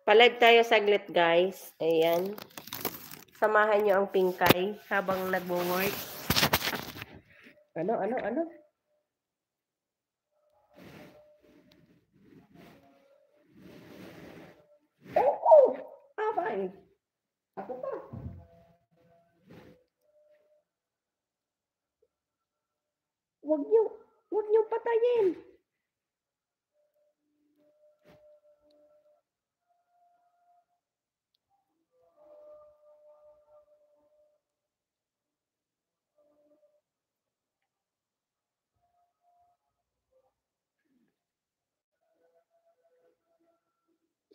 Pa-live tayo saglit, guys. Ayan. Samahan nyo ang Pinkay habang nagwo-work. Ano? Oo! Abay! Ako pa. Huwag niyo patayin.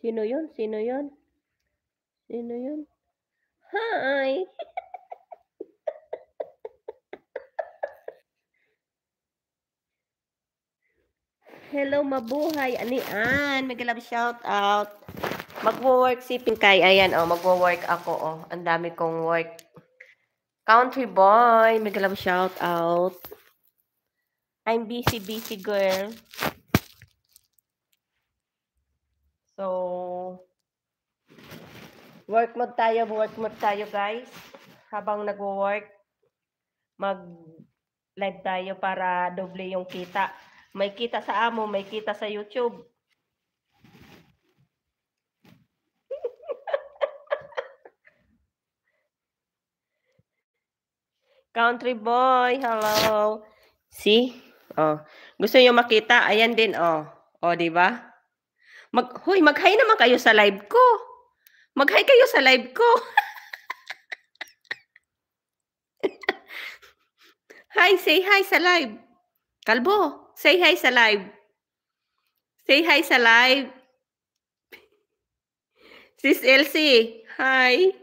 Sino yun? Hi! Hello, mabuhay. Anian, mag-love shout out. Magwo-work si Pinkay. Ayan, magwo-work ako, Ang dami kong work. Country boy, mag-love shout out. I'm busy girl. So, work mode tayo guys. Habang nagwo-work, mag-live tayo para doble yung kita. May kita sa amo, may kita sa YouTube. Country boy, hello. See? Gusto niyo makita? Ayan din, di ba? Mag-hi naman kayo sa live ko. Mag-hi kayo sa live ko. Hi, say hi sa live. Kalbo, say hi sa live. Say hi sa live. Sis Elsie, hi.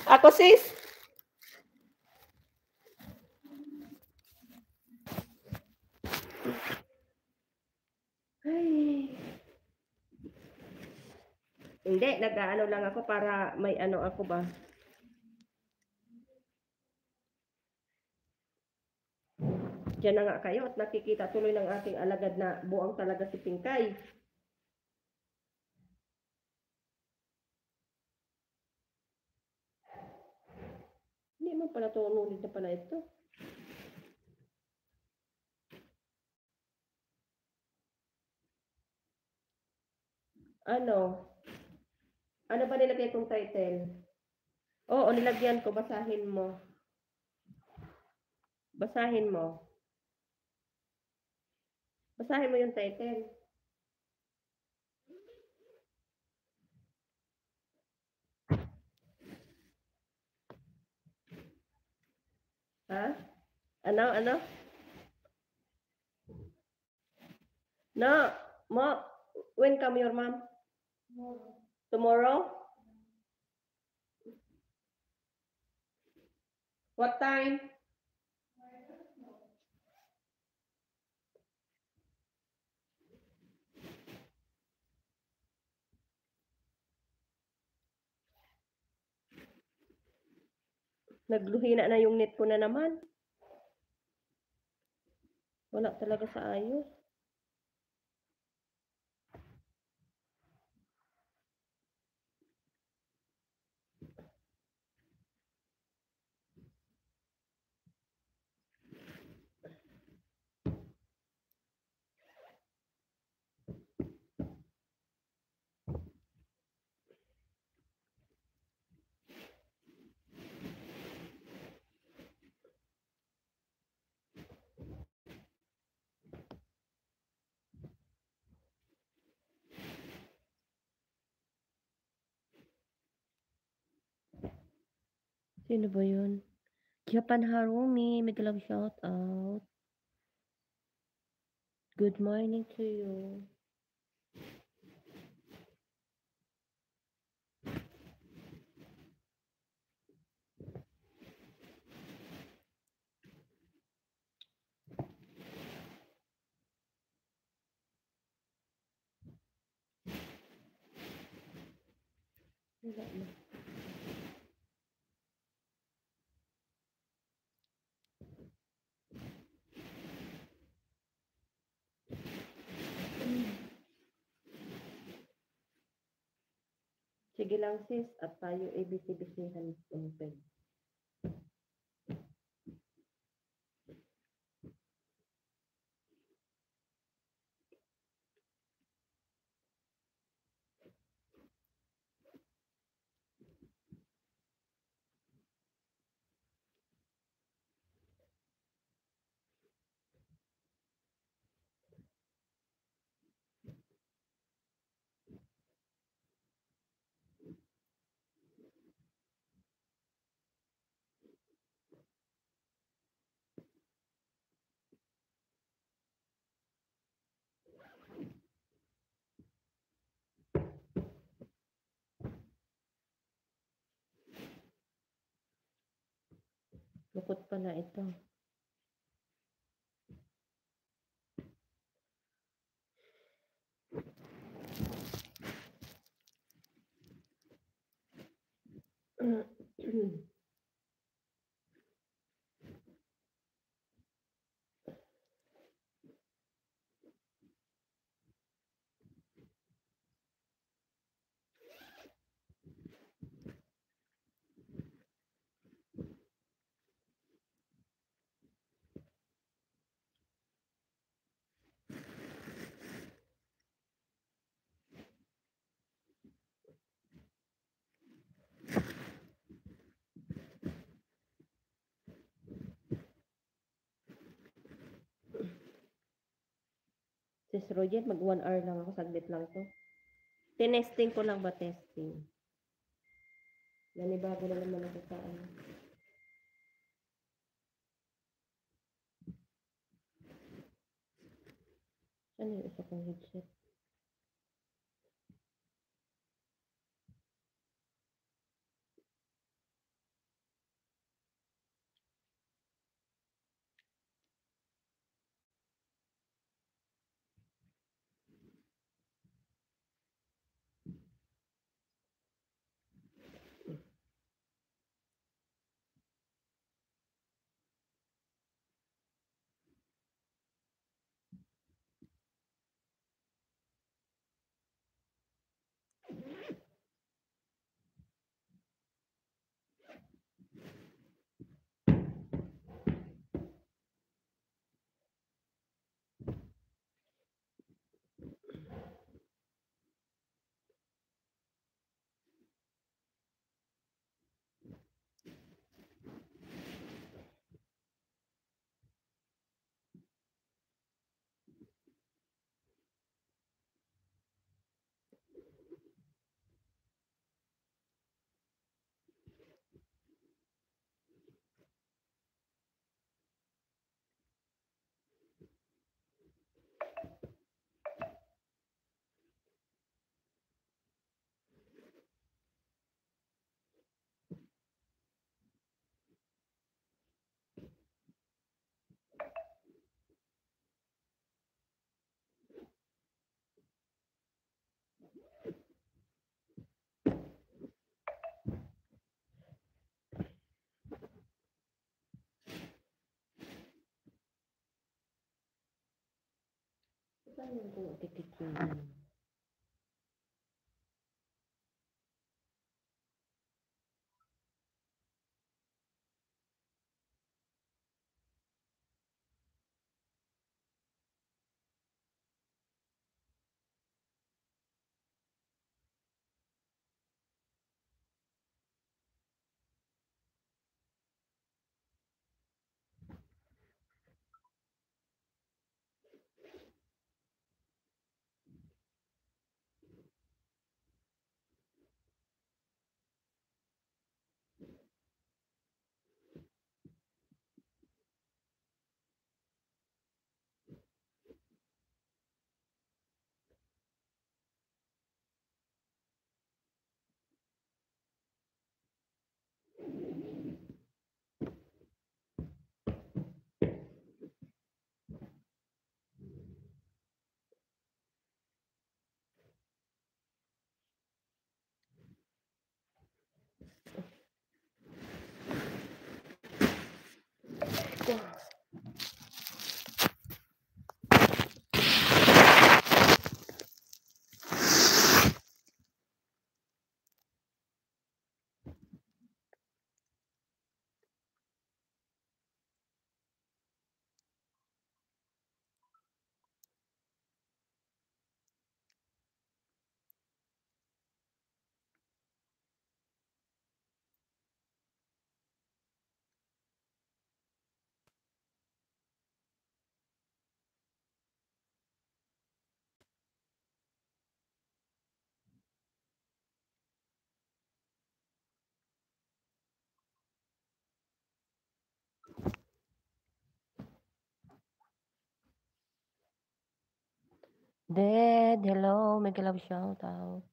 Ako sis. Ay. Hindi, nag-aano lang ako para may ano ako ba. Diyan na nga kayo at nakikita tuloy ng aking alagad na buang talaga si Pinkay. Hindi mo pala tunulit na pala ito. Ano? Ano ba nilagay kong title? Oo, nilagyan ko. Basahin mo. Basahin mo yung title. Ha? Ano? No. When come your mom? Tomorrow? What time? Nagluhina na yung net ko na naman. Wala talaga sa ayos. Sino ba yun? Japan Harumi, mag-love shout out. Good morning to you. Wala na. Sige lang sis, at tayo ay busy-busyhan umpay. Lukot pala ito. Sis Roger, mag 1 hour lang ako, saglit lang to. Tinesting ko lang ba, testing? Nanibago na naman ako sa ano. Ano yung isa kong headset? Dad, hello, mega love shout out.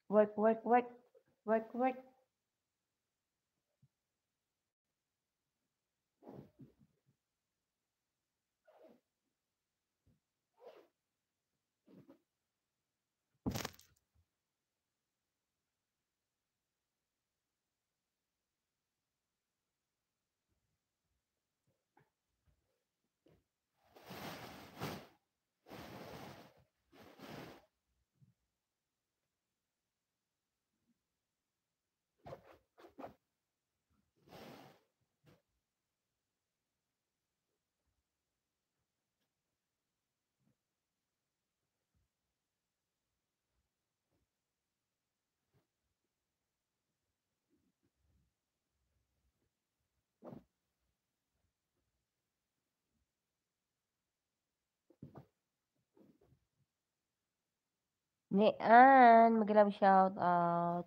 Work, work, work, work, work. Nian, mega love shout out.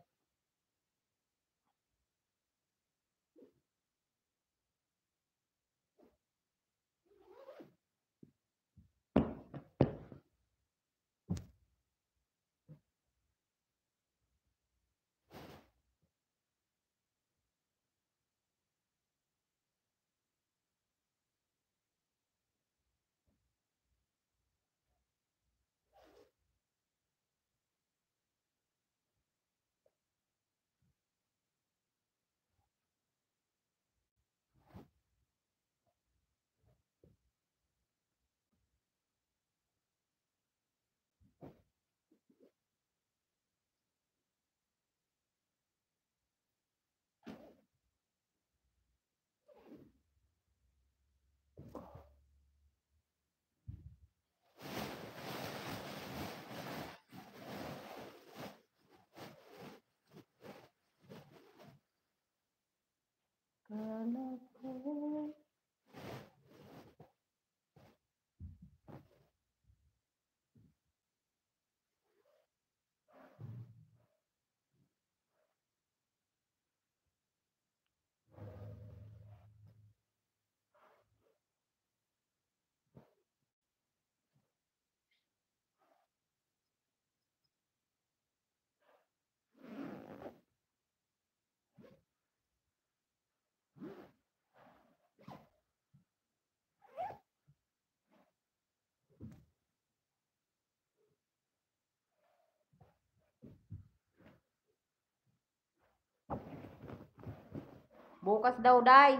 Bukas daw, Day.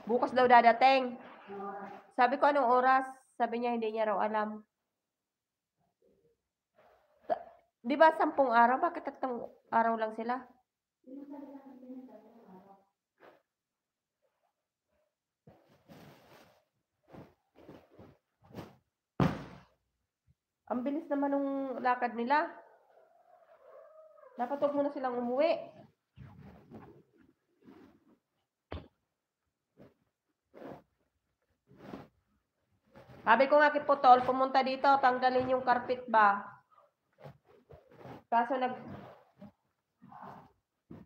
Bukas daw dadating. Sabi ko, anong oras? Sabi niya, hindi niya raw alam. Di ba 10 araw? Bakit 3 araw lang sila? Ang bilis naman ng lakad nila. Dapat huwag muna silang umuwi. Sabi ko nga kay Putol, pumunta dito, tanggalin yung carpet ba? Kaso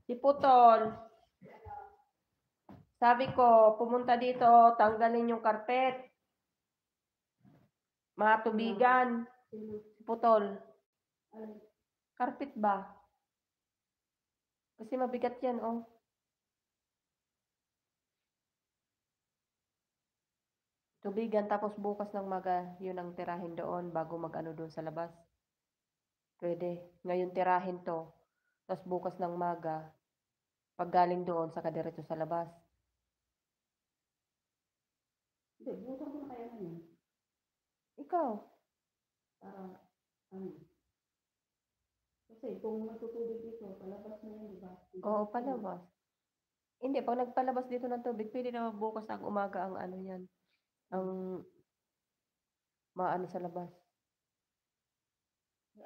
si Putol, sabi ko, pumunta dito, tanggalin yung carpet. Mga tubigan. Si Putol. Carpet ba? Kasi mabigat yan, oh. Tubigan, tapos bukas ng maga, yun ang tirahin doon bago mag-ano doon sa labas. Pwede. Ngayon tirahin to. Tapos bukas ng maga, pag galing doon, saka diretso sa labas. Hindi, buta ko na kaya ngayon. Ikaw? Kasi kung matutubig dito, palabas na yan, di ba? Oo, palabas. Hindi, pag nagpalabas dito ng tubig, pwede naman bukas ang umaga ang ano yan. Ang maano sa labas.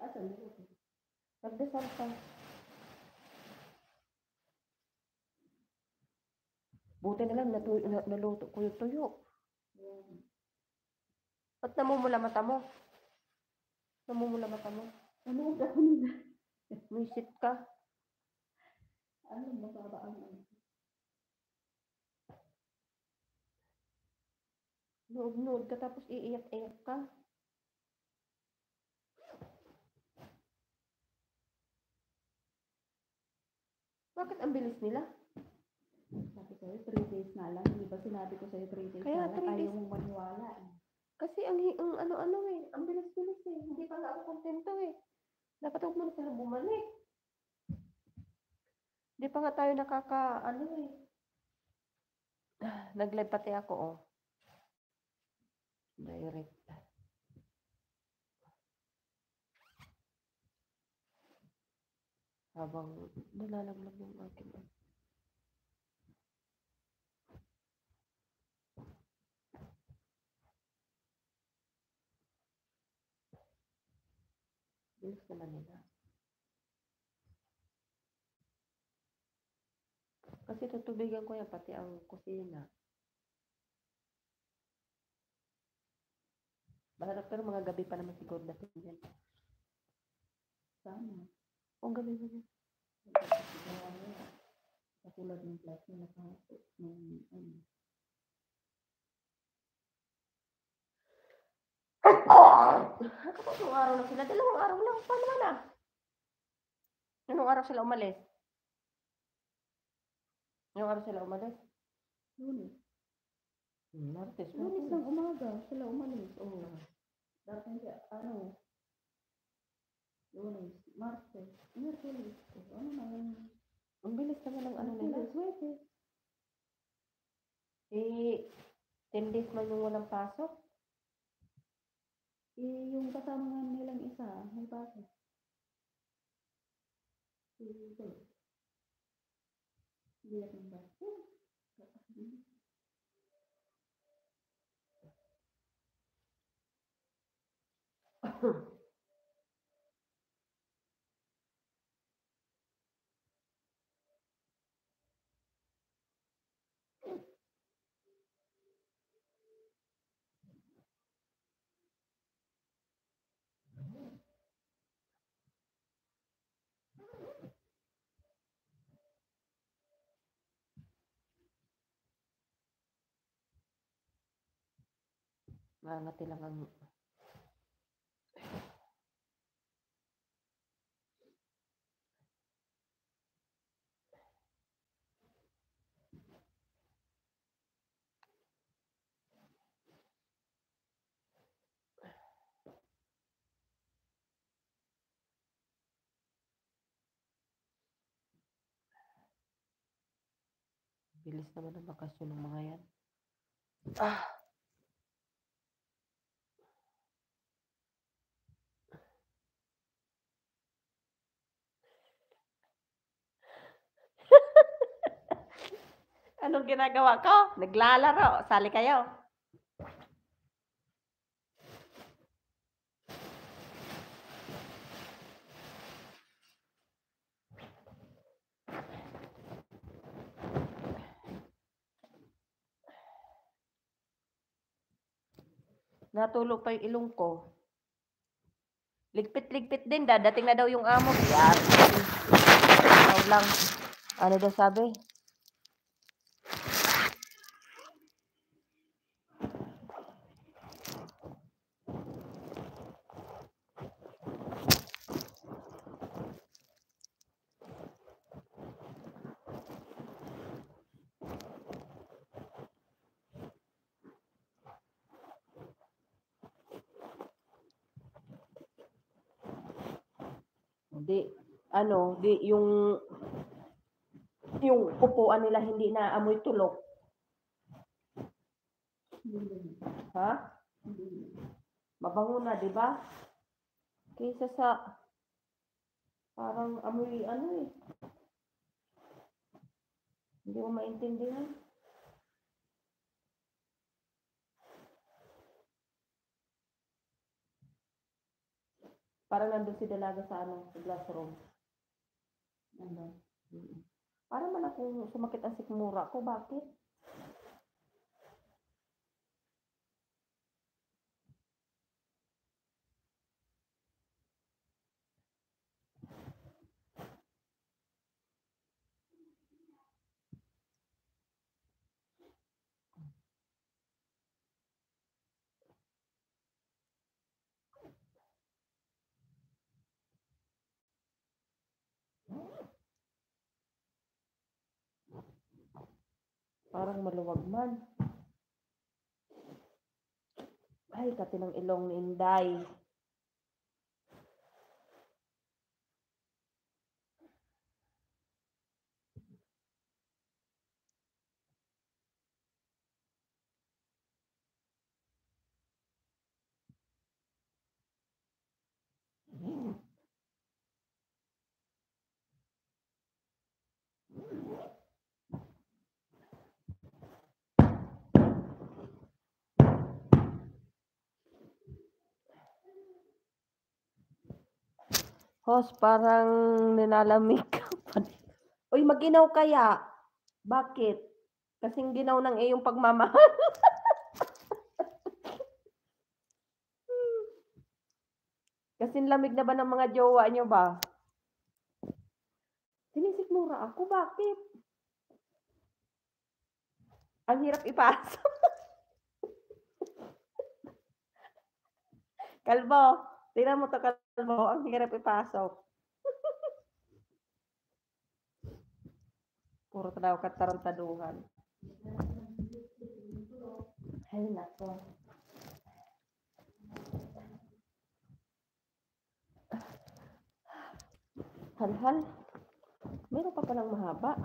Asan dito? Nagdasal ka. Buti na lang naluto ko yung tuyo. Ba't namumula mata mo? Namumula mata mo? Ano ako nila? Misit ka. Ano, mababa ang ano? Nood-nood ka tapos iiyak-iyak ka. Bakit ang bilis nila? Sabi ko, 3 days na lang. Di ba sinabi ko sa'yo 3 days Kaya na lang? 3 days. Ayaw mong maniwala eh. Kasi ang ano-ano eh. Ang bilis-bilis eh. Hindi pa nga ako kontento eh. Dapat huwag mo na silang bumalik. Hindi pa nga tayo ano eh. Nag-live pati ako oh. Direct. Habang nalalaglag yung aking bilis naman nila. Kasi tutubigan ko yan pati ang kusina. Pero mga gabi pa naman siguro natin yan. Sana. O gabi ba yan? Katulad ng flight nila kahapon. Ano. Nakapasong araw na sila. 2 araw lang. Paano na? Anong araw sila umalis? Anong araw sila umalis? Lunes. Martes. Lunes ng umaga. Sila umalis. Oo. Dapat siya, ano, Lunes, Martes, Merkulis. Ano na yun? Ang bilis naman ng ano nila. Merkulis, Eh, 10 days man yung walang pasok. yung kasama nga nilang isa, may pasok. Hindi ako ng pasok. Mangati lang ang Bilis naman ang bakasyon ng mga yan. Ah. Anong ginagawa ko? Naglalaro. Sali kayo. Natulog pa yung ilong ko. Ligpit-ligpit din. Dadating na daw yung amo. Yan. Ikaw lang. Ano daw sabi? Yung upuan nila hindi na amoy tulok. Ha? Mabango na, di ba? Kaysa sa parang amoy Hindi mo maintindihan. Parang nandun si Dalaga sa sa classroom. Nandun. Parang man akong sumakit ang sikmura ko. Bakit? Parang maluwag man. Ay, kati ng ilong ni Inday. Host, parang nilalamig ka pa. Uy, maginaw kaya. Bakit? Kasing ginaw ng iyong pagmamahal. Kasing lamig na ba ng mga jowa nyo ba? Sinisikmura ako, bakit? Ang hirap ipasok. Kalbo, tingnan mo to, Kalbo. Ang hirap ipasok. Puro tanaw katarantaduhan. Ay, nako. Hal-hal. Meron pa palang mahaba.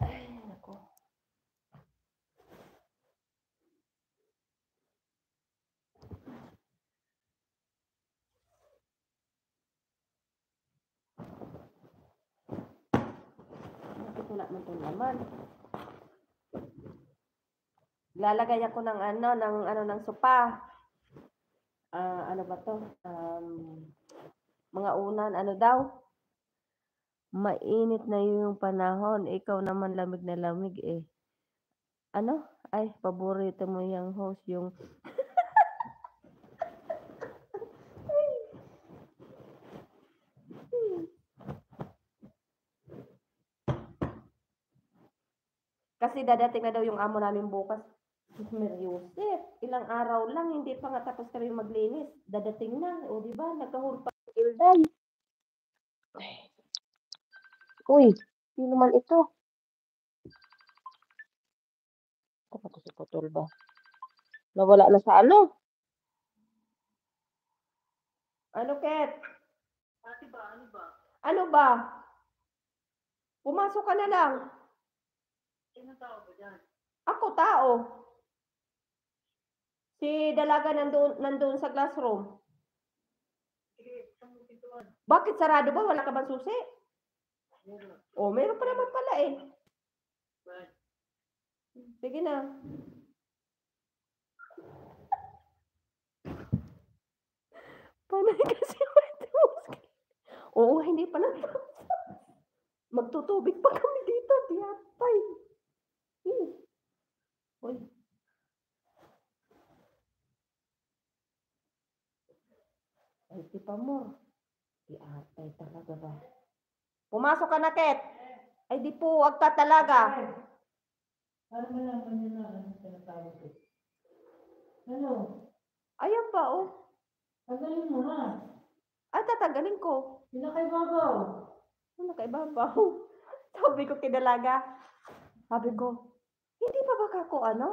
Ay, nako. Bakit wala man itong laman? Lalagay ako ng ng sopa. Ano ba to? Mga unan, ano daw? Mainit na yung panahon. Ikaw naman lamig na lamig eh. Ano? Ay, paborito mo yung host, yung... Kasi dadating na daw yung amo namin bukas. Yusef, ilang araw lang, hindi pa nga tapos kami maglinis. Dadating na, o di ba? Nagkahul pa yung Ilday. Uy, sino man ito? Ito pa to si Putol ba? Nawala na sa ano? Ano, Ket? Ano ba? Pumasok ka na lang. Ako, tao. Si Dalaga nandun sa classroom. Bakit sarado ba? Wala ka bang susi? Oh, meron pa naman pala eh. Sige na. Panay kasi oo, hindi pa na. Magtutubig pa kami dito. Tiyatay. Uy. Ay, si Pamor. Tiyatay talaga ba? Pumasok ka na, Ket. Ay, di po, wag ka talaga. Ano mo lang kanya na, ano tinatawag ko? Ano? Ayan ba, oh. Tagalin mo na. Ay, tatanggalin ko. Pinakaibabaw. Ano kaibabaw? Sabi ko kinalaga. Sabi ko, hindi pa ba kako ano?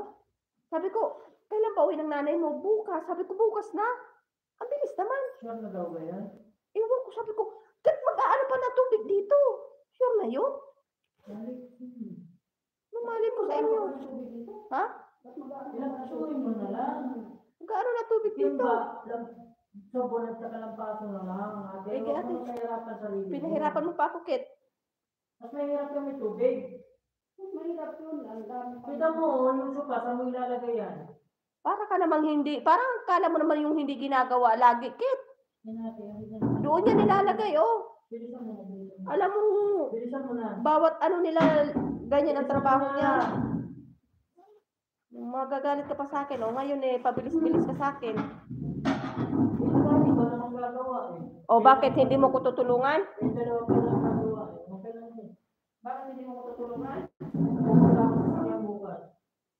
Sabi ko, kailan ba uwi ng nanay mo? Bukas. Sabi ko, bukas na. Ang bilis naman. Sure na daw ba yan? Ewan ko, sabi ko, kat mag-aano pa na tubig dito? Sure na yun? Mamali ko sa inyo. Ha? Ilagsuin mo na lang. Mag-aano na tubig Yung dito? ba, sobrang at saka ng paso na lang. Eh, Huwag kaya mo mahirapan sarili mo. Pinahirapan mo pa ako, Kit. Mas mahirap yung may tubig. Mahirap yun. Kita mo, yung suka, saan mo ilalagay yan? Para ka namang hindi, parang kala mo naman yung hindi ginagawa lagi, Kit. Yan natin. Doon yan nilalagay, oh. Bilisan mo. Alam mo, Bilisan mo na. bawat ano nila, ganyan ang trabaho niya. Magagalit ka pa sa akin, oh. Ngayon eh, pabilis-bilis ka sa akin. Hindi ba namang gagawa eh? O bakit hindi mo ko tutulungan? Yung dalawa pa lang gagawa eh. Okay lang yun. Bakit hindi mo ko tutulungan? Pupunta ako sa kanya bukas.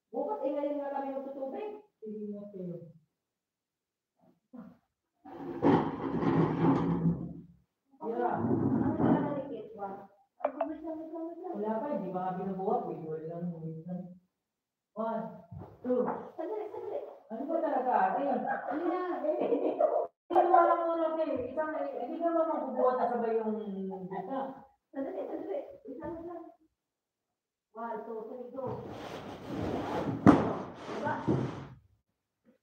Bukas eh, ngayon nga kami magtutubig. Sige nga kayo. Yeah. Ano na lang ni Kit ba? Wala pa, hindi ba nga binubuhat? Wait lang. 1, 2. Sandali. Ano ba talaga ate? Ano na? Hindi mo alam mo lang eh. Hindi ka naman magbubuhat na sabay yung buka. Sandali. Isa na lang. 1, 2, 3, go. Diba?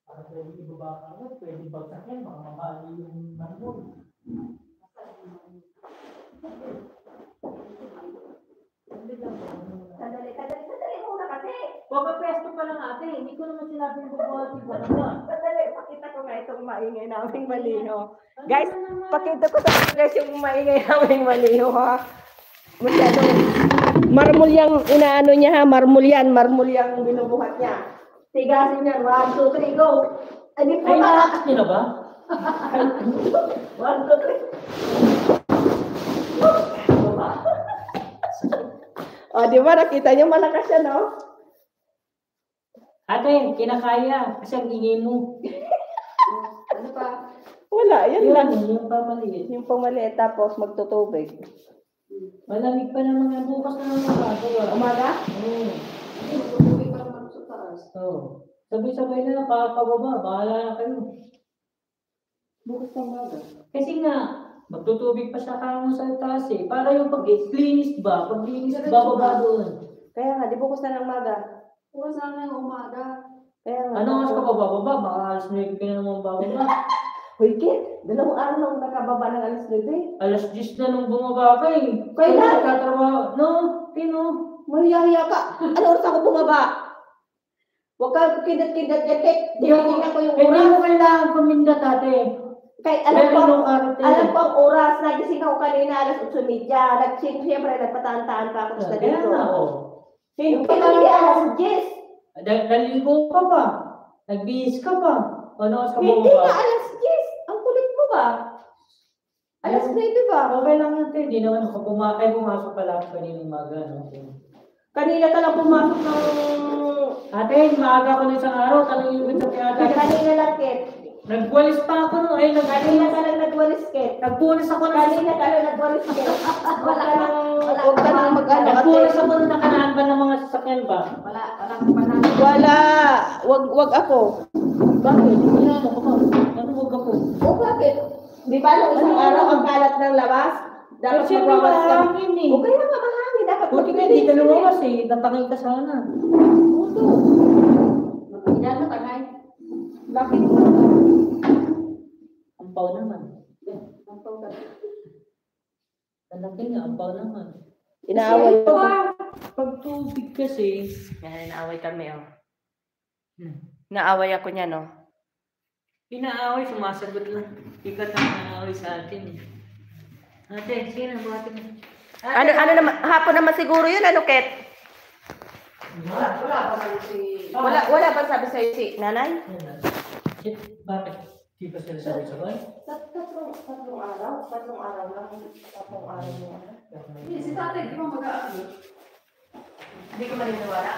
Para pwede ibaba ka agad, pwede bagsakin, baka mabali yung manhol. Sandali muna kasi. Papapesto pa lang ate, hindi ko naman sinabi ng bubuhat yung talaga. Sandali, pakita ko nga itong maingay naming maliho. Guys, pakita ko sa guys yung maingay naming maliho, ha. Masyado. Marmol yung inaano niya, ha. Marmol yung binubuhat niya. Tigasin niya. 1, 2, 3, go. Ay, po Ay, na. nakakas niyo na ba? 1, 2, 3. O, di ba? Nakita niyo malakas siya, no? Ate, kinakaya, kasi ang ingay mo. Ano pa? Wala, yan lang. Yung pamaliit. Yung pamaliit, tapos magtutubig. Malamig pa naman nga, bukas na naman magagawa. Umaga? Oo. Magtutubig para magsutas. Oo. Sabay-sabay na lang, pababa, bahala na kayo. Bukas ng umaga. Kasi nga, magtutubig pa siya kamo sa taas eh. Para yung pag-linis ba? Pag-linis, bababa doon. Kaya nga, di bukas na ng umaga. Bukas na ng umaga. Kaya nga. Ano oras ka pa bababa? Baka alas 9 ka na naman bababa. Uy, Kit, 2 araw nang nakababa ng alas 9. Alas 10 na nung bumaba ka eh. Kaya na? Nagtatrabaho. No, Pino. Mahiya ka. Ano oras ako bumaba? Huwag ka kindat-kindat yan, Kit. Tingnan ko yung Hindi oras. mo kailangan kumindat ate. Kay, Meron nung arte. alam ko ang oras. Nagising ako kanina, alas 8:30. Siyempre, nagpataan-taan pa ako sa Kaya dito. na, oh. Hindi alas 10. Naligo ka pa. Nagbihis ka pa. Ano oras ka Hindi bumaba? nga alas 10. Ang kulit mo ba? Alas 9 ba? Okay lang natin. Hindi naman ako pumasok pala ako kaninang umaga. No? Kanina ka lang pumasok ng... Ate, maaga ko na isang araw. Tanongin mo ito kay ate. Kanina lang, Kit. Nagwalis pa ako no. Ay, Kanina ka lang nagwalis, Kit. nagpunas ako na. Kanina ka lang nagwalis, Kit. Huwag ka nang mag-ano. Nagpunas ako na nakanaan ba ng mga sasakyan ba? Walang panalo. Wala. Wag ako. Bakit? Ano ko ba? Ano wag ako? O bakit? Di ba nung isang araw ang kalat ng labas? Dapat Kasi magwawalis kami. mahangin eh. Okay na mahangin. Dapat Buti nga, hindi ka lumabas eh. Natangay ka sana. Puto. Yan matangay. Bakit mo? Ampaw naman. Ang tawag. Lalaki nga, ampaw naman. Inaaway ko. Pag tubig kasi, Yan, inaaway kami, oh. hmm. Naaway ako niya, no? Inaaway, sumasagot lang. Ikaw na inaaway sa atin eh. Ate, sige na, buhatin mo. Ano naman, hapon naman siguro yun, ano, Ket? Wala ba sabi sa'yo si nanay? Bakit? Di ba sila sabay-sabay? Tatlong araw lang. Tatlong araw mo. Hindi, si tatay, di ba mag-aano? Hindi ko maniniwala.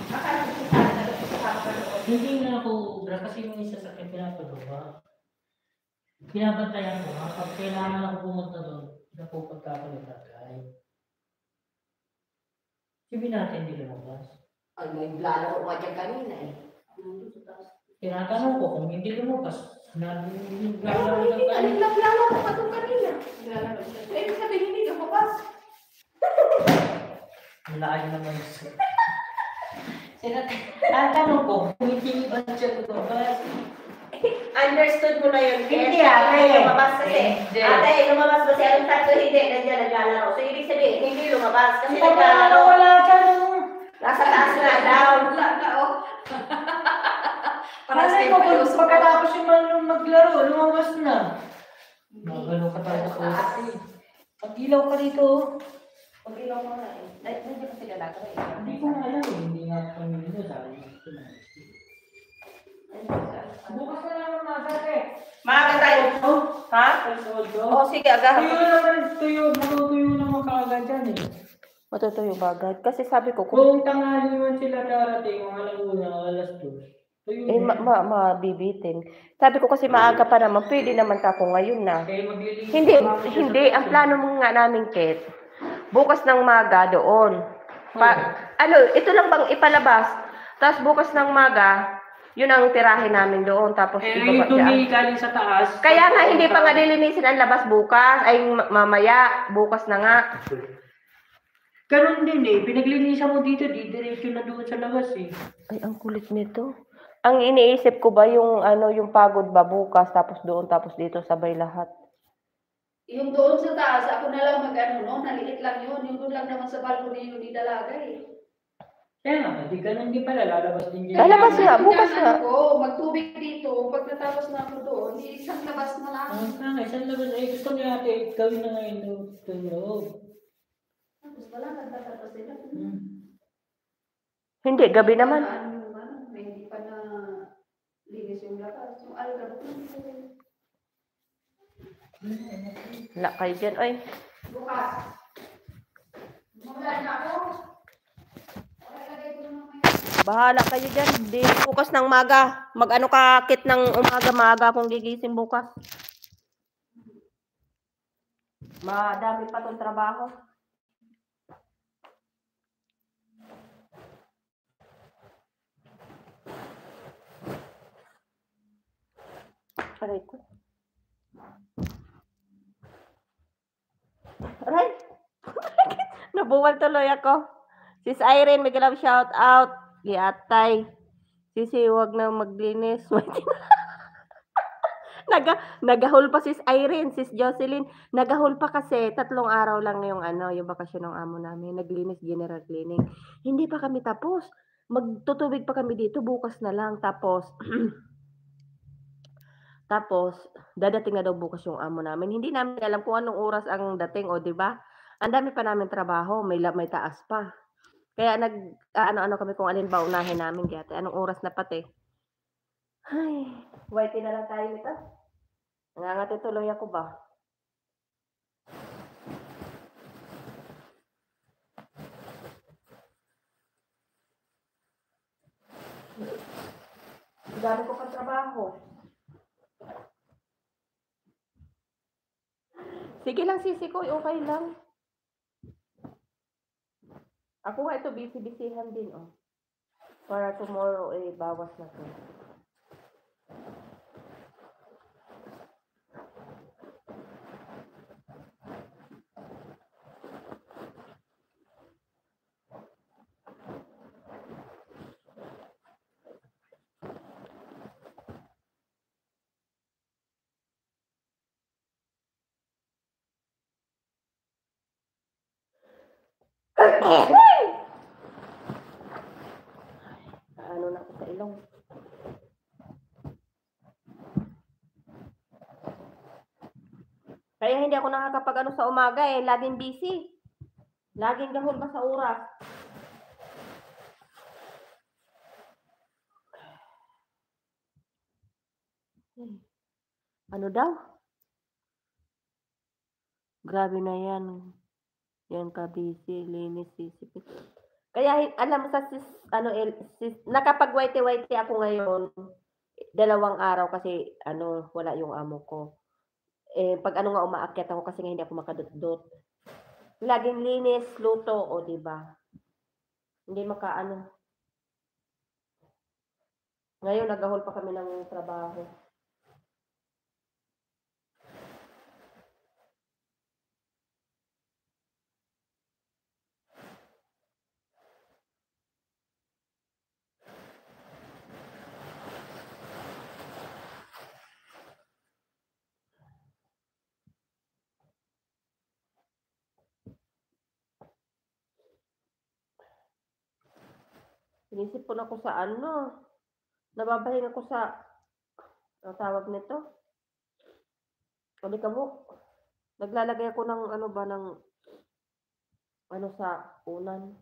Akala ko si tatay nagpapasama ka doon. Hindi nga ako ubra kasi yung isa sa akin pinapagawa. Pinabantayan ko nga. Pag kailangan ako pumunta doon, naku pagkakalatagay. Sabi natin hindi lumabas. Ay, may lalaro ka dyan kanina eh. Tinatanong ko kung hindi lumabas, naglalaro Pero lang hindi, tayo. alin naglalaro ka doon kanina. Nilalaro siya. Ibig sabihin hindi lumabas. Laay naman siya. Tinatanong ko kung hindi ba siya lumabas. Understood mo na yun, Ket? Hindi, ate. Lumabas kasi. Hindi. Ate, lumabas ba siya? Ang tatlo hindi, nandiyan naglalaro. So, ibig sabihin, hindi lumabas kasi Naglalaro naglalaro. wala siya nung... Nasa taas na daw. Wala na, oh. Para Parang sa ko, kayo. pagkatapos yung maglaro, lumabas na. Magano ka tayo sa kasi. Pag-ilaw ka rito. Pag-ilaw mo na eh. Nandiyan kasi lalaki eh. Hindi ko nga alam eh. Hindi nga kami nito. Sabi ko na. Bukas na lang ang masakit. Maaga tayo. Ha? Oo, sige, agahan. Tuyo naman, matutuyo naman kaagad dyan eh. Matutuyo ba agad? Kasi sabi ko, kung Kung tanghali man sila darating, mga laguna, alas 2. Tuyo eh, na. mabibitin. Sabi ko kasi maaga pa naman, pwede naman ako ngayon na. Kaya maglilinis. Hindi. Ang plano mo nga namin, Ket, bukas ng maga doon. Ito lang bang ipalabas? Tapos bukas ng maga, yun ang tirahin namin doon. Tapos Yung dumi galing sa taas. Kaya nga hindi pa nga lilinisin ang labas bukas. Ay mamaya, bukas na nga. Ganun din eh. Pinaglinisan mo dito, diretso na doon sa labas eh. Ay, ang kulit nito. Ang iniisip ko ba yung yung pagod ba bukas tapos doon tapos dito sabay lahat. Yung doon sa taas, ako na lang mag-ano, no? Naliit lang yun. Yung doon lang naman sa balcony yun, idalaga eh. Kaya nga, di ganun din pala, lalabas din dyan. Lalabas nga, bukas Kaya nga. ano ko, magtubig dito, pag natapos na ako doon, isang labas na lang. Isang labas ay gusto niya ate, gawin na ngayon doon loob. Tapos wala, nagtatapos sila. Hindi, gabi naman. Hindi pa na linis yung labas. Yung alga, Wala kayo dyan. Ay, bukas. Mula na ako. bahala kayo dyan. Di bukas ng maga. Mag-ano ka, Kit, ng umaga-maga kung gigising bukas. Madami pa tong trabaho. Aray ko. Aray! Nabuwal tuloy ako. Sis Irene, may love shout out. Giatay. Sisi, wag na maglinis. Nagahol pa sis Irene, sis Jocelyn. Nagahol pa kasi 3 araw lang yung yung bakasyon ng amo namin. Naglinis, general cleaning. Hindi pa kami tapos. Magtutubig pa kami dito bukas na lang. Tapos dadating na daw bukas yung amo namin. Hindi namin alam kung anong oras ang dating, o 'di ba? Ang dami pa namin trabaho, may taas pa. Kaya ano kami kung alin ba unahin namin, kaya anong oras na pati. Ay, whitey na lang tayo nito. Nangangati tuloy ako ba? Dami ko pa trabaho. Sige lang, sisi ko, okay lang. Ako nga ito, busy-busyhan din, oh. Para tomorrow, bawas na to. Ano na ako sa ilong. Kaya hindi ako nakakapag-ano sa umaga eh. Laging busy. Laging gahol ba sa oras. Ano daw? Grabe na yan. Yan ka busy, linis, sisipit. Kaya alam mo sa nakapag-whitey-whitey ako ngayon. 2 araw kasi wala yung amo ko. Eh pag nga umaakyat ako kasi nga hindi ako makadot-dot. Laging linis, luto, o di ba? Hindi makaano. Ngayon nagahol pa kami ng trabaho. Sinisipon ako sa nababahinga ko sa, ang tawag nito, alikabok. Naglalagay ako ng sa unan.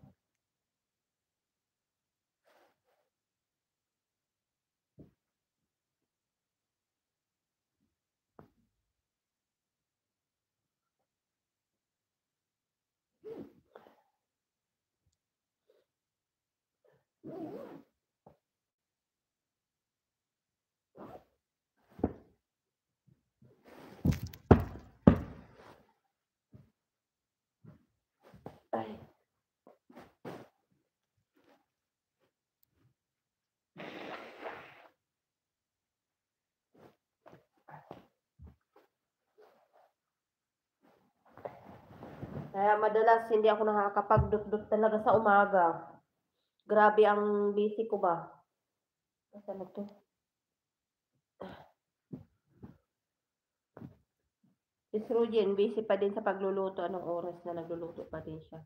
Ay. Kaya madalas hindi ako nakakapag-dot-dot talaga sa umaga. Grabe ang busy ko ba. Nasaan na to? Si Rujen, busy pa din sa pagluluto. Anong oras na nagluluto pa din siya.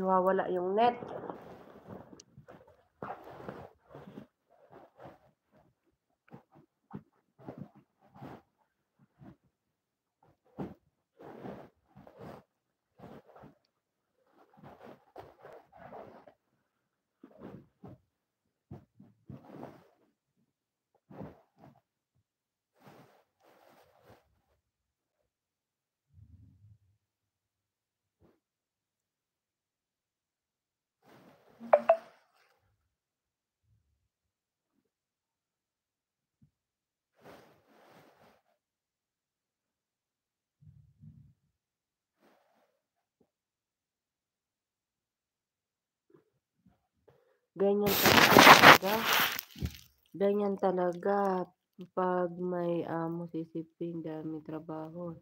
Nawawala yung net. Ganyan talaga. Ganyan talaga. Pag may amo sisipin, dami trabaho.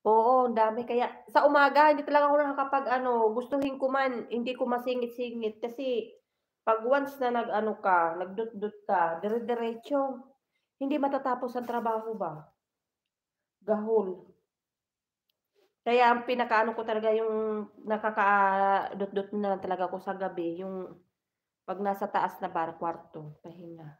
Oo, ang dami. Kaya sa umaga, hindi talaga ako nakakapag gustuhin ko man, hindi ko masingit-singit. Kasi pag once na nagdut-dut ka, dire-diretso. Hindi matatapos ang trabaho ba? Gahol. Kaya ang pinakaano ko talaga yung nakaka-dut-dut na talaga ko sa gabi, yung pag nasa taas na kwarto, pahinga.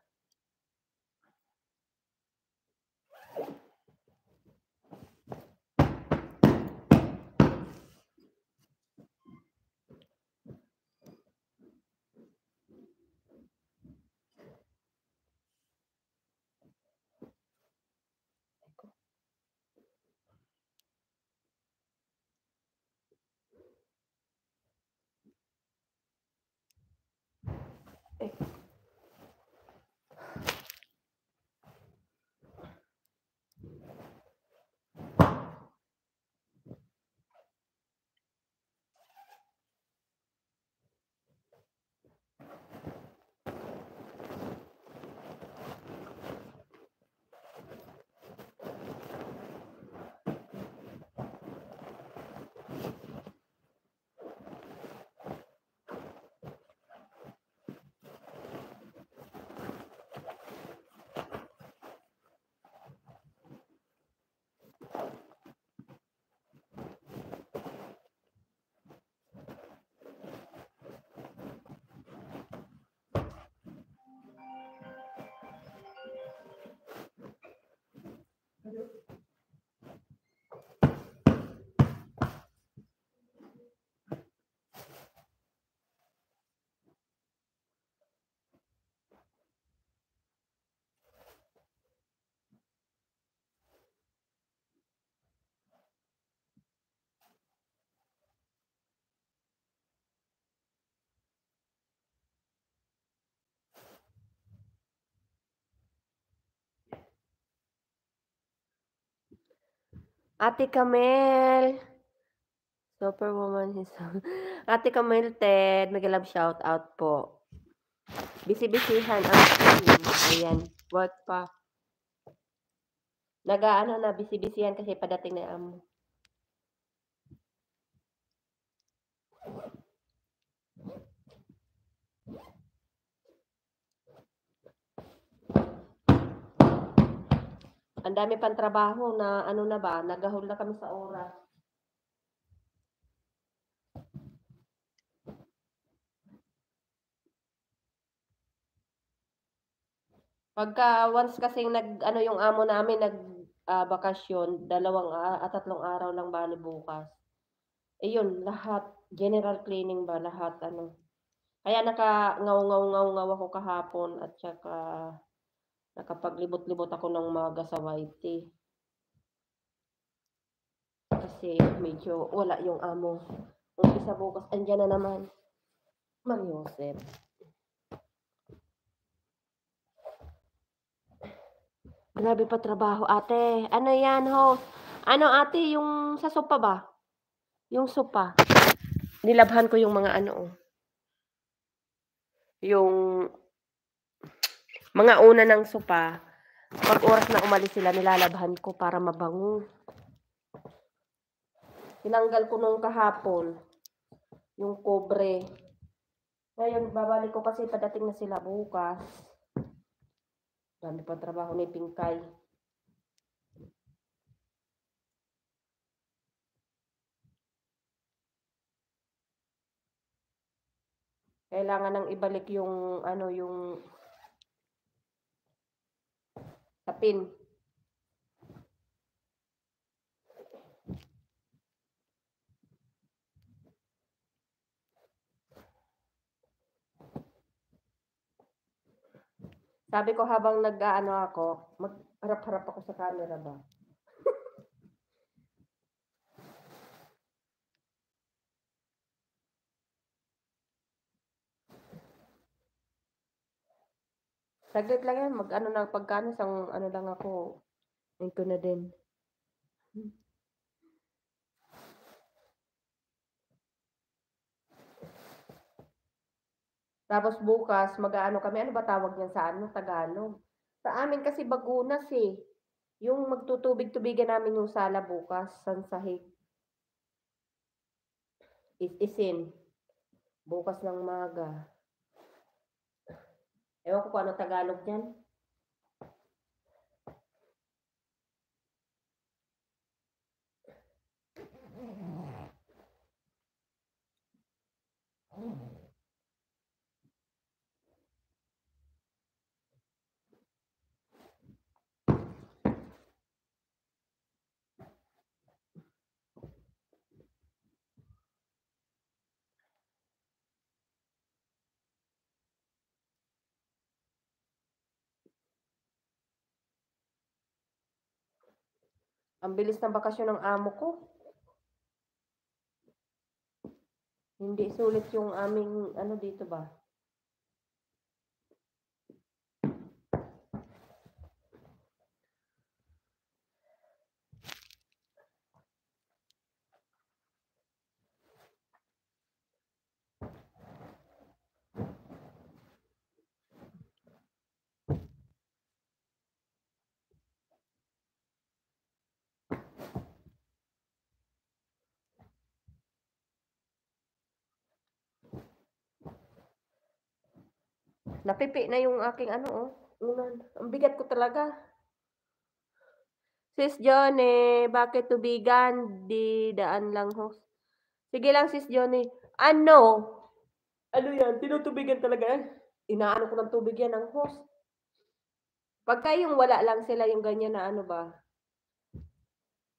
Ate Camel. Superwoman is Ate Camel Ted, mega-love shout out po. Bisi-bisihan ang team. Ayan, work pa. Nag-aano na, bisi-bisihan kasi padating na amo. Ang dami pang trabaho na ano na ba, nagahol na kami sa oras. Pagka once kasing ano yung amo namin bakasyon, 3 araw lang bali bukas. Yun, lahat general cleaning ba lahat ano. Kaya naka-ngaw ako kahapon at saka nakapaglibot-libot ako ng maga sa YT. Kasi medyo wala yung amo. Umpisa bukas, andyan na naman. Ma'am Yosef. Grabe pa trabaho, ate. Ano yan, ho? Ano, ate, yung sa sopa ba? Yung sopa. Nilabhan ko yung mga ano, yung mga una ng sopa. Pag oras na umalis sila, nilalabhan ko para mabango. Tinanggal ko nung kahapon, yung kobre. Ngayon, babalik ko kasi padating na sila bukas. Dami pa trabaho ni Pingkay. Kailangan nang ibalik yung ano yung tapin. Sabi ko habang nag-aano ako, magharap-harap ako sa camera ba. Saglit lang yan, mag-ano na pagkano sang ano lang ako. Ayun ko na din. Tapos bukas, mag-aano kami. Ano ba tawag niyan sa ano? Tagalog. Sa amin kasi bagunas eh. Yung magtutubig-tubigan namin yung sala bukas, sansahig. Isin. Bukas ng maga. Ewan ko kung ano Tagalog niyan. Ang bilis ng bakasyon ng amo ko. Hindi sulit yung aming ano dito ba. Napipi na yung aking ano oh. Unan. Ang bigat ko talaga. Sis Johnny, bakit tubigan? Di daan lang ho. Sige lang sis Johnny. Ano? Ano yan? Tinutubigan talaga yan. Inaano ko ng tubig yan ng hose. Pagka yung wala lang sila yung ganyan na ano ba.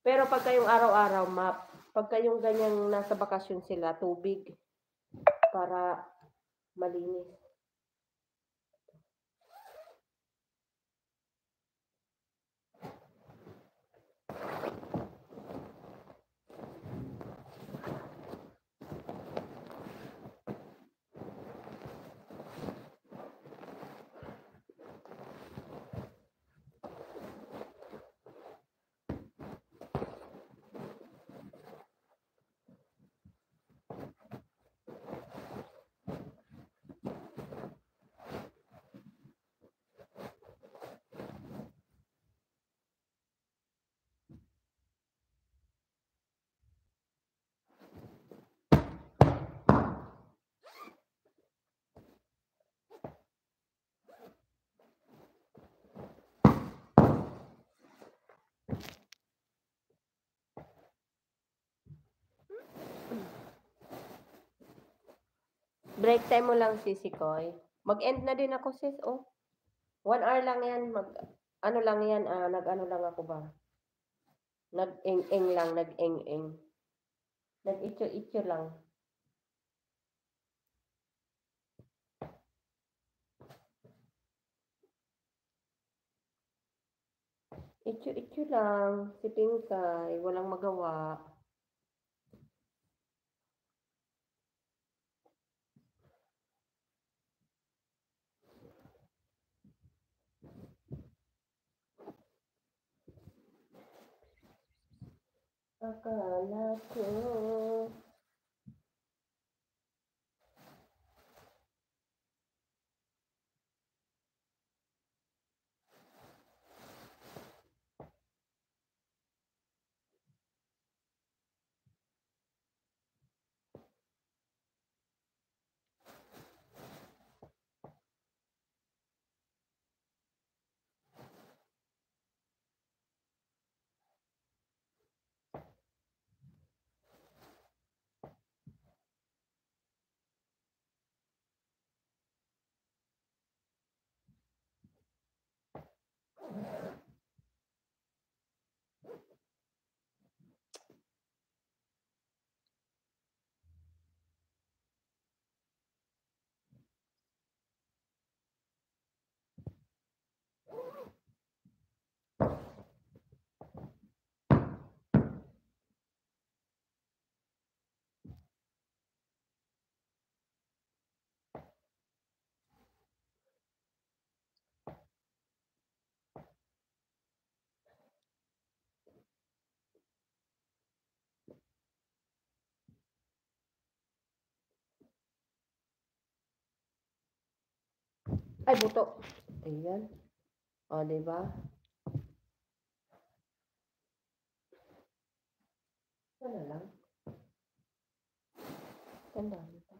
Pero pagka yung araw-araw map. Pagka yung ganyang nasa bakasyon sila, tubig. Para malinis. break time mo lang, Sisi Koy. Mag-end na din ako, sis. Oh, 1 hour lang yan. Ano lang yan, nag-ano lang ako ba? Nag-eng-eng lang, nag-eng-eng. Nag-itcho-itcho lang. Itcho-itcho lang. Si Pinkay, walang magawa. Akala ko. Ay, buto. Ayan. O, diba? Ano lang? Tanda mo pa.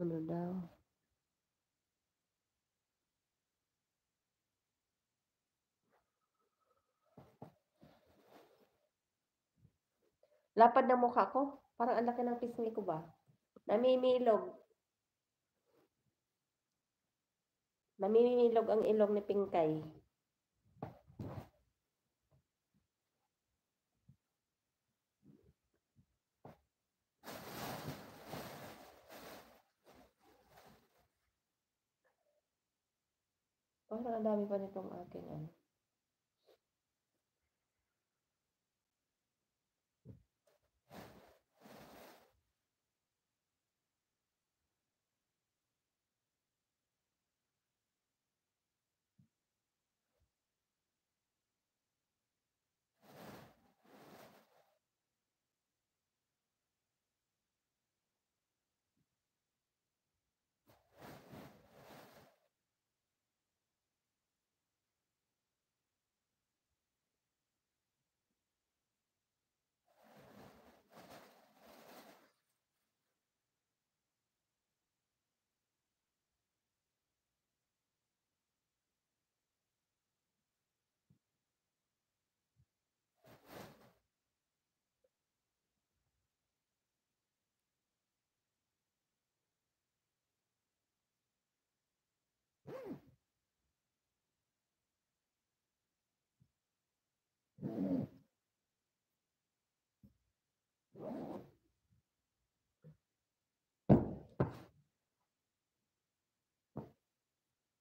Ano daw? Lapad ng mukha ko. Parang ang laki ng pisngi ko ba? Namimilog. Namimilog ang ilong ni Pinkay. Parang ang dami pa nitong aking ano.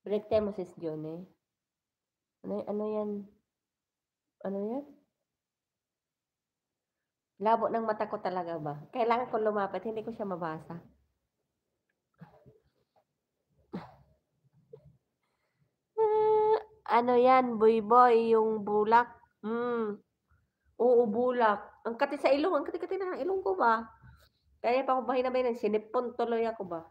Break time mo, sis Johnny. Ano yan? Ano yan? Labo ng mata ko talaga ba? Kailangan ko lumapit, hindi ko siya mabasa. Ano yan, boy, yung bulak. Oo, bulak. Ang kati sa ilong, ang kati-kati na ng ilong ko ba? Kaya pa ako bahay na bahay, sinipon tuloy ako ba?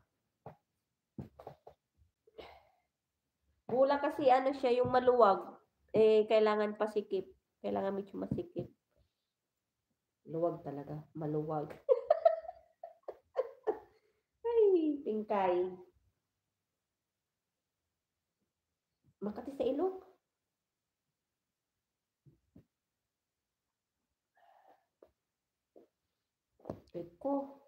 Bulak kasi ano siya, yung maluwag. Kailangan pasikip. Kailangan medyo masikip. Luwag talaga, maluwag. Pingkay. Makati sa ilong. Eko.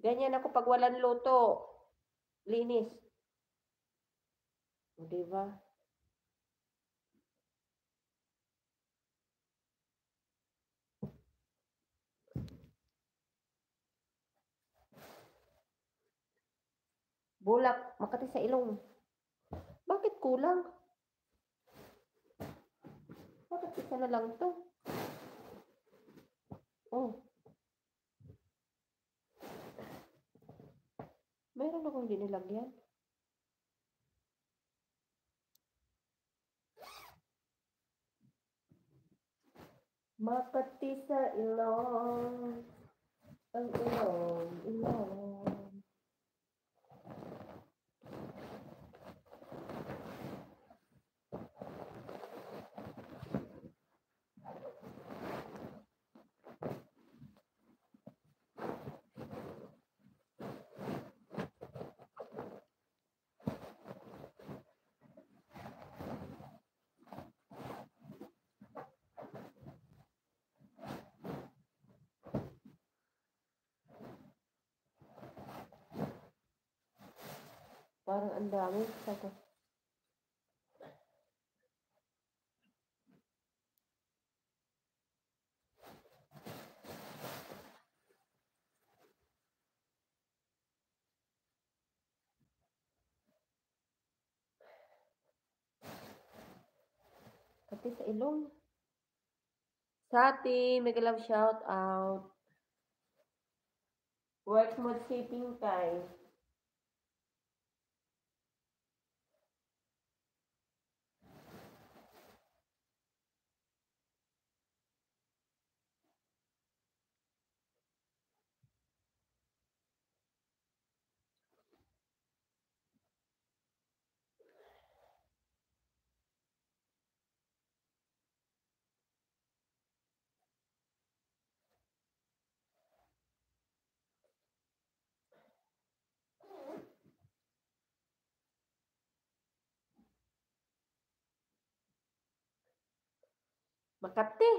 Ganyan ako pag walang luto. Linis. O, diba? Bulak. Makati sa ilong. Bakit kulang? Bakit isa na lang to? Oh. Mayroon akong hindi nilagyan. Makati sa ilong. Ang ilong. Parang ang dami. Saka. Pati sa ilong. Sati, mega love shout out. Work mode shaping kay. Makati.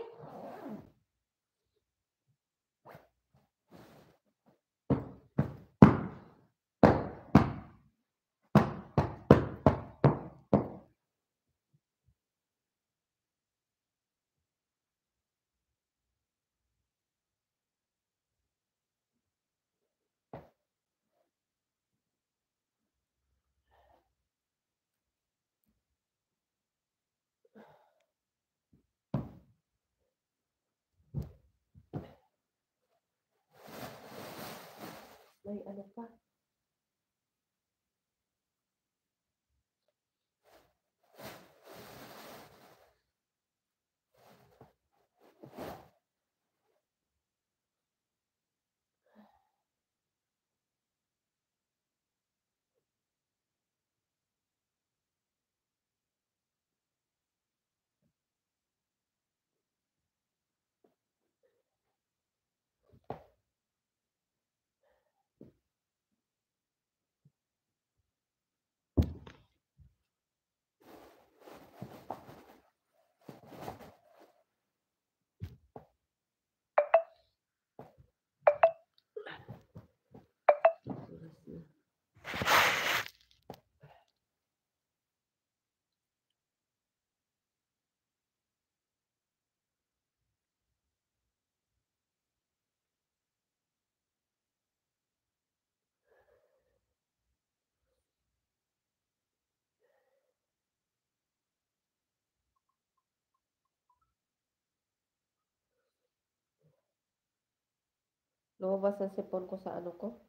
May ano pa. Lumabas ang sipon ko sa ano ko.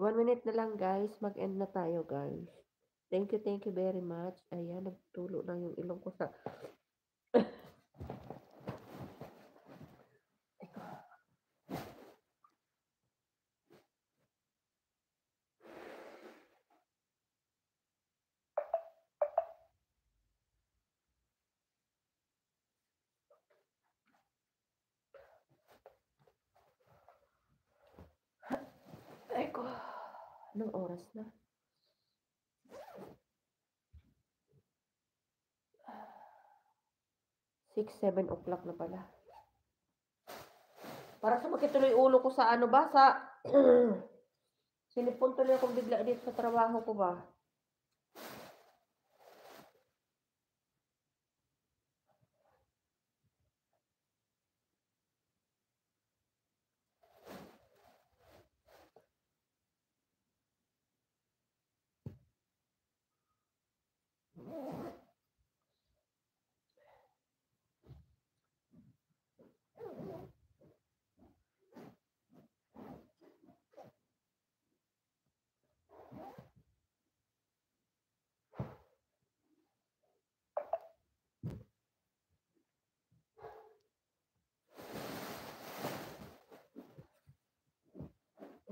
1 minute na lang guys. Mag-end na tayo guys. Thank you very much. Ayan, nagtulo na yung ilong ko sa... Ay ko. Anong oras na? 6, 7 o'clock na pala. Para sumakit tuloy ulo ko sa ano ba? Sa... Sinipon tuloy akong bigla dito sa trabaho ko ba?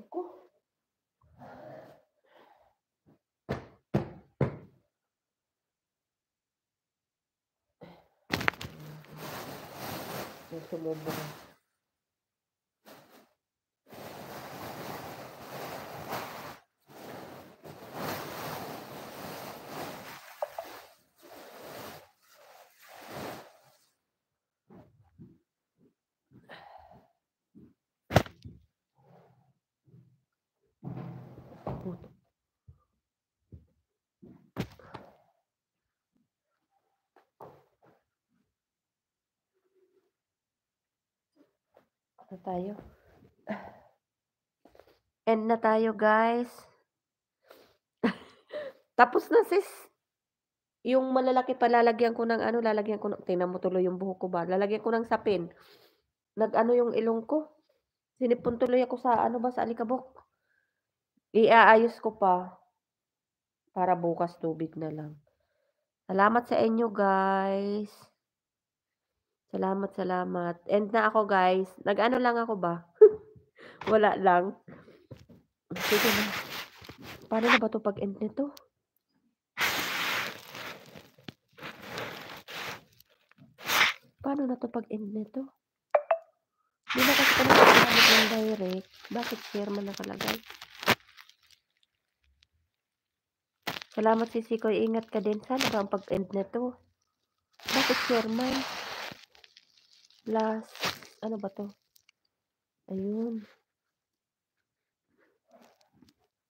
Ako. May sumubo na. Puto. Ano tayo? End na tayo guys. Tapos na sis. Yung malalaki pa lalagyan ko ng ano, lalagyan ko ng, tingnan mo tuloy yung buhok ko ba? Lalagyan ko ng sapin. Nag-ano yung ilong ko. Sinipon tuloy ako sa ano ba, sa alikabok. Iaayos ko pa. Para bukas tubig na lang. Salamat sa inyo guys. Salamat. End na ako guys. Nag-ano lang ako ba? Wala lang. Sige na. Paano na ba to pag-end nito? Paano na to pag-end nito? Di na kasi kami nagamit ng direct. Bakit share man nakalagay? Salamat Sisikoy. Ingat ka din. Sana ba ang pag-end nito? Bakit share man? Last. Ano ba to? Ayun.